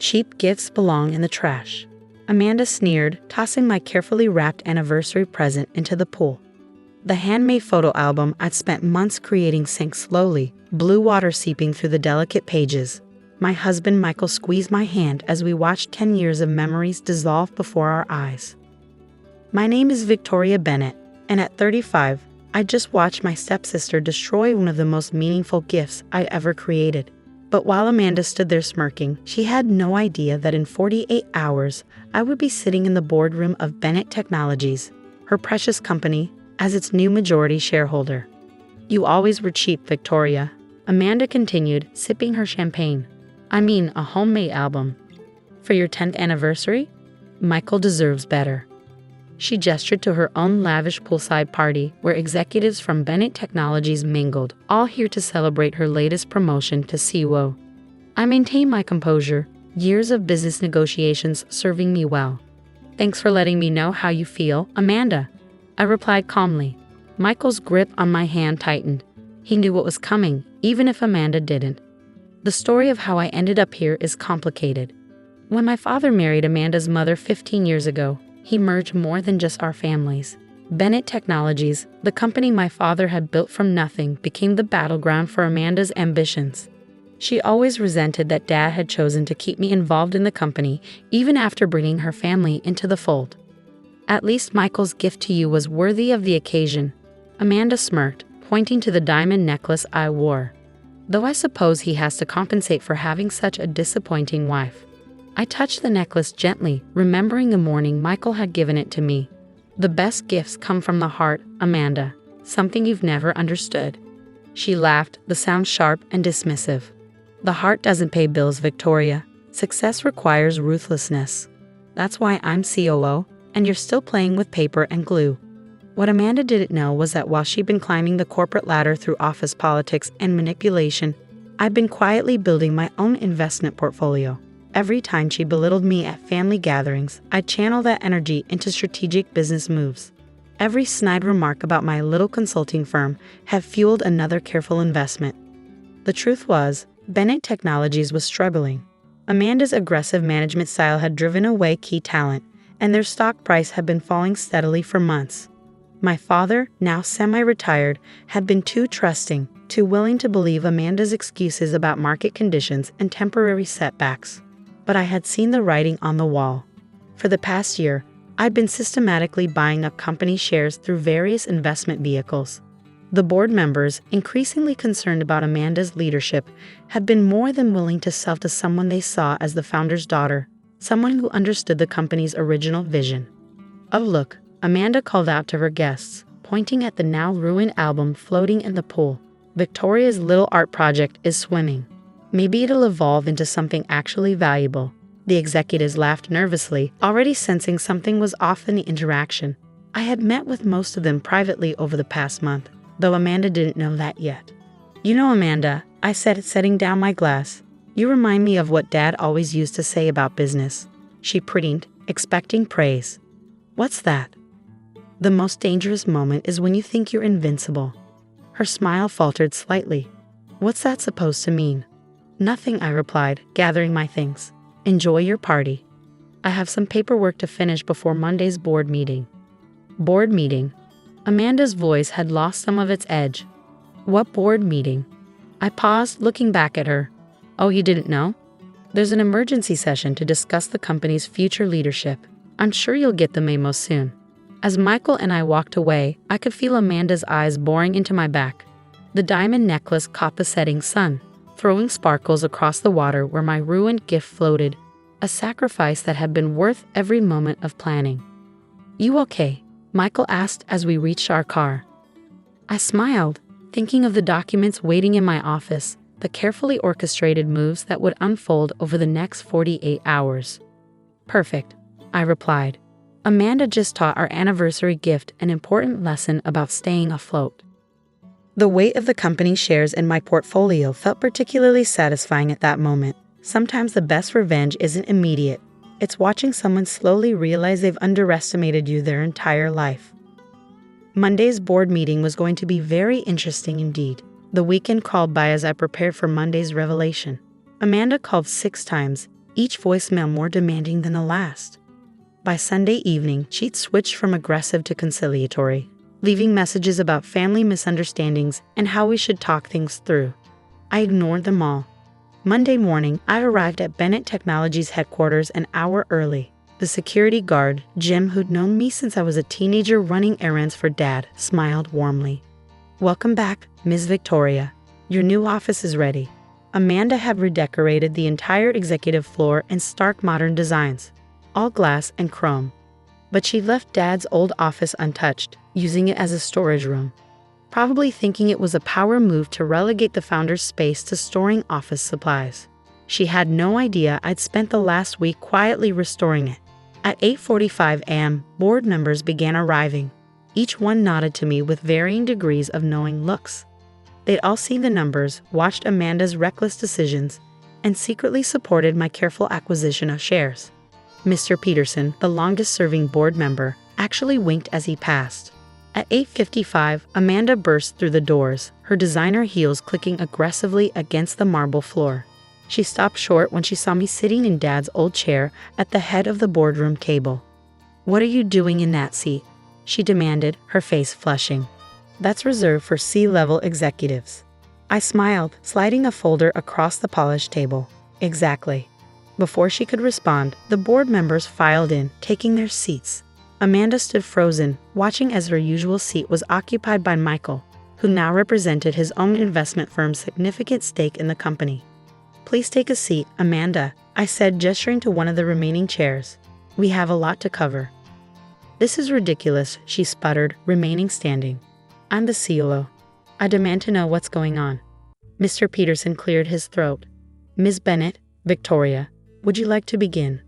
Cheap gifts belong in the trash. Amanda sneered, tossing my carefully wrapped anniversary present into the pool. The handmade photo album I'd spent months creating sank slowly, blue water seeping through the delicate pages. My husband Michael squeezed my hand as we watched 10 years of memories dissolve before our eyes. My name is Victoria Bennett, and at 35, I just watched my stepsister destroy one of the most meaningful gifts I ever created. But while Amanda stood there smirking, she had no idea that in 48 hours, I would be sitting in the boardroom of Bennett Technologies, her precious company, as its new majority shareholder. You always were cheap, Victoria, Amanda continued, sipping her champagne. I mean, a homemade album. For your 10th anniversary? Michael deserves better. She gestured to her own lavish poolside party where executives from Bennett Technologies mingled, all here to celebrate her latest promotion to CEO. I maintained my composure, years of business negotiations serving me well. Thanks for letting me know how you feel, Amanda, I replied calmly. Michael's grip on my hand tightened. He knew what was coming, even if Amanda didn't. The story of how I ended up here is complicated. When my father married Amanda's mother 15 years ago, he merged more than just our families. Bennett Technologies, the company my father had built from nothing, became the battleground for Amanda's ambitions. She always resented that Dad had chosen to keep me involved in the company, even after bringing her family into the fold. At least Michael's gift to you was worthy of the occasion, Amanda smirked, pointing to the diamond necklace I wore. Though I suppose he has to compensate for having such a disappointing wife. I touched the necklace gently, remembering the morning Michael had given it to me. The best gifts come from the heart, Amanda, something you've never understood. She laughed, the sound sharp and dismissive. The heart doesn't pay bills, Victoria. Success requires ruthlessness. That's why I'm COO, and you're still playing with paper and glue. What Amanda didn't know was that while she'd been climbing the corporate ladder through office politics and manipulation, I'd been quietly building my own investment portfolio. Every time she belittled me at family gatherings, I'd channel that energy into strategic business moves. Every snide remark about my little consulting firm had fueled another careful investment. The truth was, Bennett Technologies was struggling. Amanda's aggressive management style had driven away key talent, and their stock price had been falling steadily for months. My father, now semi-retired, had been too trusting, too willing to believe Amanda's excuses about market conditions and temporary setbacks. But I had seen the writing on the wall. For the past year, I'd been systematically buying up company shares through various investment vehicles. The board members, increasingly concerned about Amanda's leadership, had been more than willing to sell to someone they saw as the founder's daughter, someone who understood the company's original vision. Oh look, Amanda called out to her guests, pointing at the now ruined album floating in the pool. Victoria's little art project is swimming. Maybe it'll evolve into something actually valuable. The executives laughed nervously, already sensing something was off in the interaction. I had met with most of them privately over the past month, though Amanda didn't know that yet. You know, Amanda, I said, setting down my glass, you remind me of what Dad always used to say about business. She prettied, expecting praise. What's that? The most dangerous moment is when you think you're invincible. Her smile faltered slightly. What's that supposed to mean? Nothing, I replied, gathering my things. Enjoy your party. I have some paperwork to finish before Monday's board meeting. Board meeting? Amanda's voice had lost some of its edge. What board meeting? I paused, looking back at her. Oh, you didn't know? There's an emergency session to discuss the company's future leadership. I'm sure you'll get the memo soon. As Michael and I walked away, I could feel Amanda's eyes boring into my back. The diamond necklace caught the setting sun, throwing sparkles across the water where my ruined gift floated, a sacrifice that had been worth every moment of planning. You okay? Michael asked as we reached our car. I smiled, thinking of the documents waiting in my office, the carefully orchestrated moves that would unfold over the next 48 hours. Perfect, I replied. Amanda just taught our anniversary gift an important lesson about staying afloat. The weight of the company's shares in my portfolio felt particularly satisfying at that moment. Sometimes the best revenge isn't immediate. It's watching someone slowly realize they've underestimated you their entire life. Monday's board meeting was going to be very interesting indeed. The weekend called by as I prepared for Monday's revelation. Amanda called 6 times, each voicemail more demanding than the last. By Sunday evening, she'd switched from aggressive to conciliatory, leaving messages about family misunderstandings and how we should talk things through. I ignored them all. Monday morning, I arrived at Bennett Technologies headquarters an hour early. The security guard, Jim, who'd known me since I was a teenager running errands for Dad, smiled warmly. "Welcome back, Ms. Victoria. Your new office is ready." Amanda had redecorated the entire executive floor in stark modern designs, all glass and chrome. But she left Dad's old office untouched, using it as a storage room, probably thinking it was a power move to relegate the founder's space to storing office supplies. She had no idea I'd spent the last week quietly restoring it. At 8:45 a.m., board members began arriving. Each one nodded to me with varying degrees of knowing looks. They'd all seen the numbers, watched Amanda's reckless decisions, and secretly supported my careful acquisition of shares. Mr. Peterson, the longest-serving board member, actually winked as he passed. At 8:55, Amanda burst through the doors, her designer heels clicking aggressively against the marble floor. She stopped short when she saw me sitting in Dad's old chair at the head of the boardroom table. "What are you doing in that seat?" she demanded, her face flushing. "That's reserved for C-level executives." I smiled, sliding a folder across the polished table. "Exactly." Before she could respond, the board members filed in, taking their seats. Amanda stood frozen, watching as her usual seat was occupied by Michael, who now represented his own investment firm's significant stake in the company. "Please take a seat, Amanda," I said, gesturing to one of the remaining chairs. "We have a lot to cover." "This is ridiculous," she sputtered, remaining standing. "I'm the COO. I demand to know what's going on." Mr. Peterson cleared his throat. "Ms. Bennett, Victoria, would you like to begin?"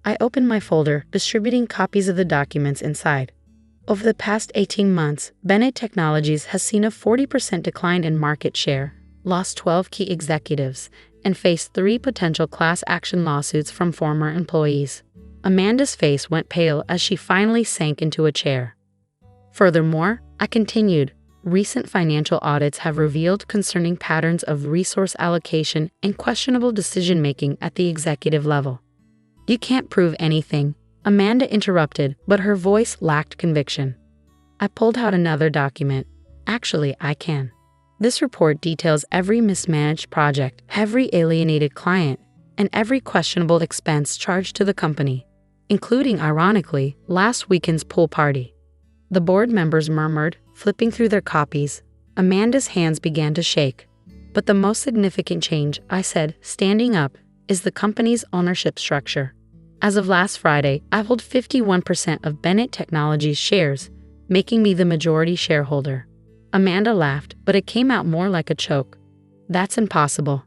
I opened my folder, distributing copies of the documents inside. Over the past 18 months, Bennett Technologies has seen a 40% decline in market share, lost 12 key executives, and faced 3 potential class action lawsuits from former employees. Amanda's face went pale as she finally sank into a chair. "Furthermore," I continued, "recent financial audits have revealed concerning patterns of resource allocation and questionable decision-making at the executive level." "You can't prove anything," Amanda interrupted, but her voice lacked conviction. I pulled out another document. "Actually, I can. This report details every mismanaged project, every alienated client, and every questionable expense charged to the company, including, ironically, last weekend's pool party." The board members murmured, flipping through their copies. Amanda's hands began to shake. "But the most significant change," I said, standing up, "is the company's ownership structure. As of last Friday, I hold 51% of Bennett Technologies shares, making me the majority shareholder." Amanda laughed, but it came out more like a choke. "That's impossible."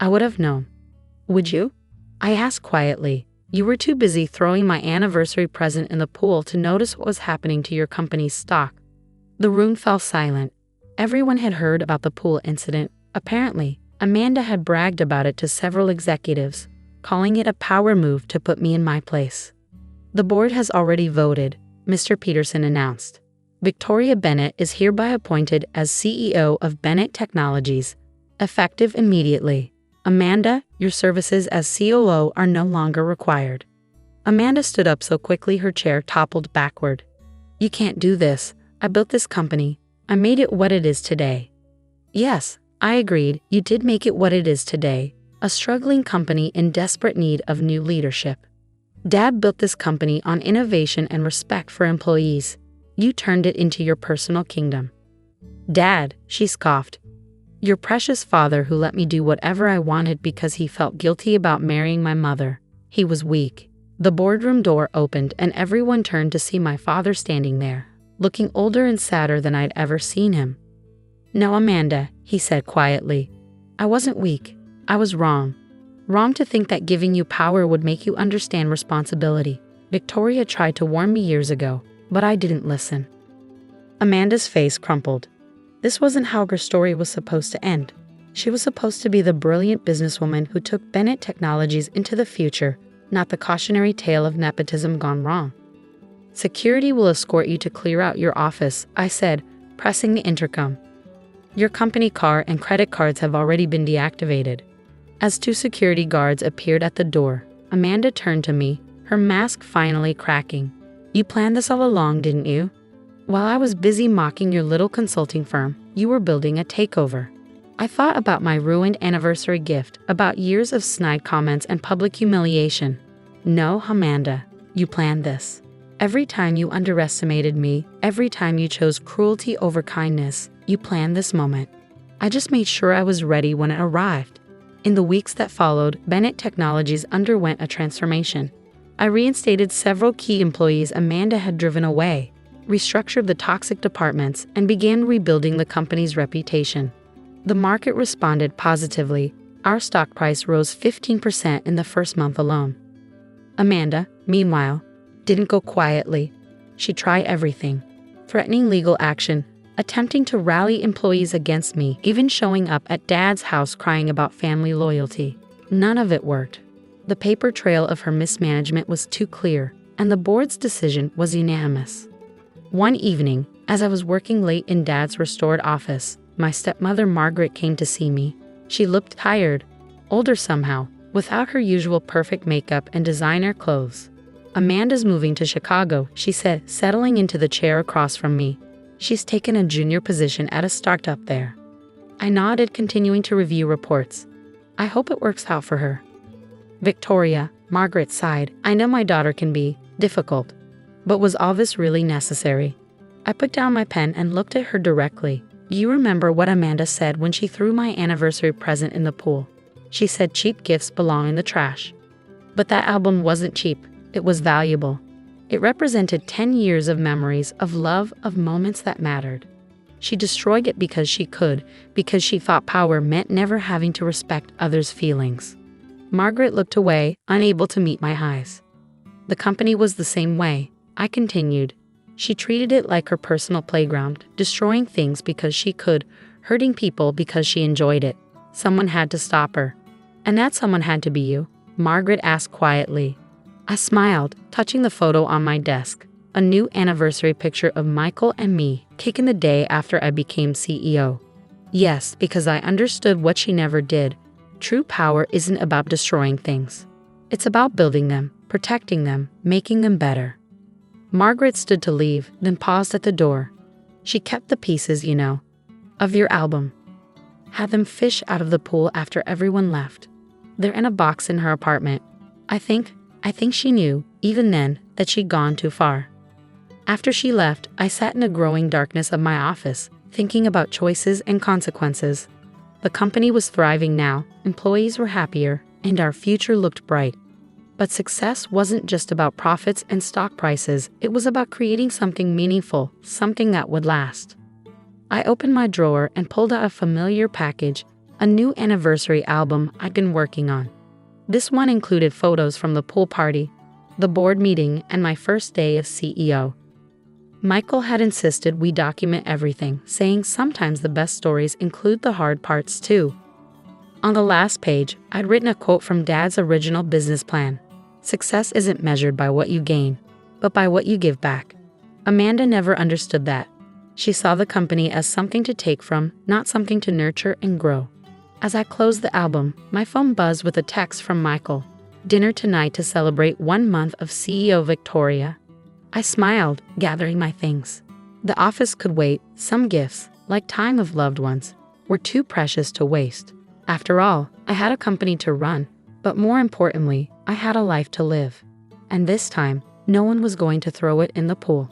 "I would have known." "Would you?" I asked quietly. "You were too busy throwing my anniversary present in the pool to notice what was happening to your company's stock." The room fell silent. Everyone had heard about the pool incident. Apparently, Amanda had bragged about it to several executives, calling it a power move to put me in my place. "The board has already voted," Mr. Peterson announced. "Victoria Bennett is hereby appointed as CEO of Bennett Technologies, effective immediately. Amanda, your services as COO are no longer required." Amanda stood up so quickly her chair toppled backward. "You can't do this. I built this company. I made it what it is today." "Yes," I agreed, "you did make it what it is today. A struggling company in desperate need of new leadership. Dad built this company on innovation and respect for employees. You turned it into your personal kingdom." "Dad," she scoffed. "Your precious father who let me do whatever I wanted because he felt guilty about marrying my mother. He was weak." The boardroom door opened and everyone turned to see my father standing there, looking older and sadder than I'd ever seen him. "No, Amanda," he said quietly. "I wasn't weak. I was wrong. Wrong to think that giving you power would make you understand responsibility. Victoria tried to warn me years ago, but I didn't listen." Amanda's face crumpled. This wasn't how her story was supposed to end. She was supposed to be the brilliant businesswoman who took Bennett Technologies into the future, not the cautionary tale of nepotism gone wrong. "Security will escort you to clear out your office," I said, pressing the intercom. "Your company car and credit cards have already been deactivated." As two security guards appeared at the door, Amanda turned to me, her mask finally cracking. "You planned this all along, didn't you? While I was busy mocking your little consulting firm, you were building a takeover." I thought about my ruined anniversary gift, about years of snide comments and public humiliation. "No, Amanda, you planned this. Every time you underestimated me, every time you chose cruelty over kindness, you planned this moment. I just made sure I was ready when it arrived." In the weeks that followed, Bennett Technologies underwent a transformation. I reinstated several key employees Amanda had driven away, restructured the toxic departments, and began rebuilding the company's reputation. The market responded positively. Our stock price rose 15% in the first month alone. Amanda, meanwhile, didn't go quietly. She tried everything, threatening legal action, attempting to rally employees against me, even showing up at Dad's house crying about family loyalty. None of it worked. The paper trail of her mismanagement was too clear, and the board's decision was unanimous. One evening, as I was working late in Dad's restored office, my stepmother Margaret came to see me. She looked tired, older somehow, without her usual perfect makeup and designer clothes. "Amanda's moving to Chicago," she said, settling into the chair across from me. "She's taken a junior position at a startup there." I nodded, continuing to review reports. "I hope it works out for her." "Victoria," Margaret sighed, "I know my daughter can be difficult, but was all this really necessary?" I put down my pen and looked at her directly. "You remember what Amanda said when she threw my anniversary present in the pool? She said cheap gifts belong in the trash. But that album wasn't cheap, it was valuable. It represented 10 years of memories, of love, of moments that mattered. She destroyed it because she could, because she thought power meant never having to respect others' feelings." Margaret looked away, unable to meet my eyes. "The company was the same way," I continued. "She treated it like her personal playground, destroying things because she could, hurting people because she enjoyed it. Someone had to stop her." "And that someone had to be you?" Margaret asked quietly. I smiled, touching the photo on my desk, a new anniversary picture of Michael and me, taken the day after I became CEO. "Yes, because I understood what she never did. True power isn't about destroying things. It's about building them, protecting them, making them better." Margaret stood to leave, then paused at the door. "She kept the pieces, you know, of your album. Had them fish out of the pool after everyone left. They're in a box in her apartment. I think she knew, even then, that she'd gone too far." After she left, I sat in a growing darkness of my office, thinking about choices and consequences. The company was thriving now, employees were happier, and our future looked bright. But success wasn't just about profits and stock prices, it was about creating something meaningful, something that would last. I opened my drawer and pulled out a familiar package, a new anniversary album I'd been working on. This one included photos from the pool party, the board meeting, and my first day as CEO. Michael had insisted we document everything, saying sometimes the best stories include the hard parts too. On the last page, I'd written a quote from Dad's original business plan. "Success isn't measured by what you gain, but by what you give back." Amanda never understood that. She saw the company as something to take from, not something to nurture and grow. As I closed the album, my phone buzzed with a text from Michael. "Dinner tonight to celebrate 1 month of CEO Victoria." I smiled, gathering my things. The office could wait. Some gifts, like time of loved ones, were too precious to waste. After all, I had a company to run, but more importantly, I had a life to live. And this time, no one was going to throw it in the pool.